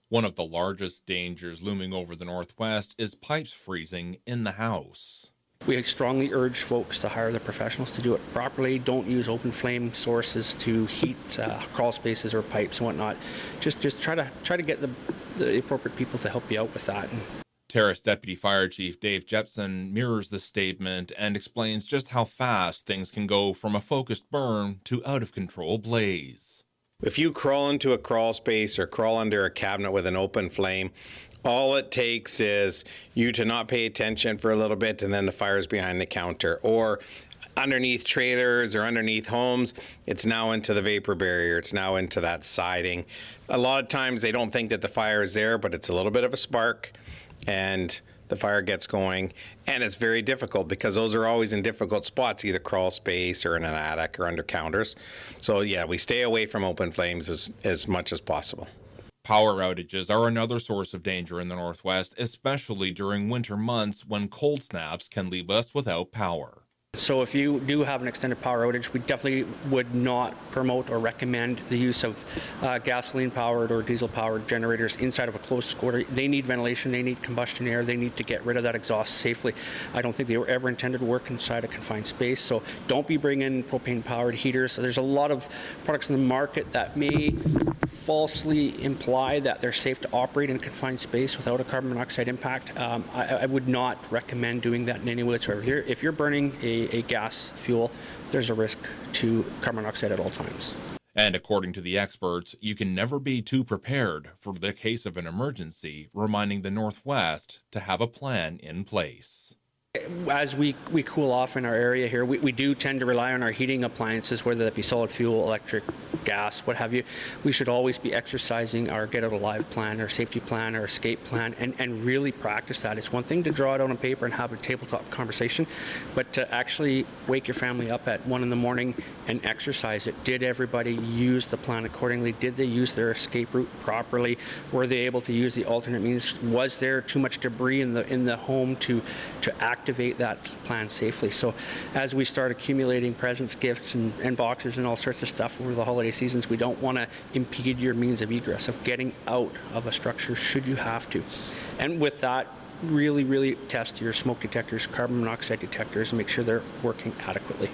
One of the largest dangers looming over the Northwest is pipes freezing in the house. We strongly urge folks to hire the professionals to do it properly. Don't use open flame sources to heat crawl spaces or pipes and whatnot. Just try to get the appropriate people to help you out with that. Terrace Deputy Fire Chief Dave Jepson mirrors the statement and explains just how fast things can go from a focused burn to out-of-control blaze. If you crawl into a crawl space or crawl under a cabinet with an open flame, all it takes is you to not pay attention for a little bit and then the fire's behind the counter. Or underneath trailers or underneath homes, it's now into the vapor barrier, it's now into that siding. A lot of times they don't think that the fire is there, but it's a little bit of a spark and the fire gets going, and it's very difficult because those are always in difficult spots, either crawl space or in an attic or under counters. So yeah, we stay away from open flames as much as possible. Power outages are another source of danger in the Northwest, especially during winter months when cold snaps can leave us without power. So if you do have an extended power outage, we definitely would not promote or recommend the use of gasoline-powered or diesel-powered generators inside of a closed quarter. They need ventilation, they need combustion air, they need to get rid of that exhaust safely. I don't think they were ever intended to work inside a confined space, so don't be bringing propane-powered heaters. So there's a lot of products in the market that may falsely imply that they're safe to operate in a confined space without a carbon monoxide impact. I would not recommend doing that in any way whatsoever. If you're burning a gas fuel, there's a risk to carbon monoxide at all times. And according to the experts, you can never be too prepared for the case of an emergency, reminding the Northwest to have a plan in place. As we cool off in our area here, we do tend to rely on our heating appliances, whether that be solid fuel, electric, gas, what have you. We should always be exercising our get out alive plan, our safety plan, our escape plan, and really practice that. It's one thing to draw it out on paper and have a tabletop conversation, but to actually wake your family up at 1 a.m. and exercise it. Did everybody use the plan accordingly? Did they use their escape route properly? Were they able to use the alternate means? Was there too much debris in the home to activate that plan safely? So as we start accumulating presents, gifts, and boxes and all sorts of stuff over the holiday seasons, we don't want to impede your means of egress, of getting out of a structure should you have to. And with that, really test your smoke detectors, carbon monoxide detectors, and make sure they're working adequately.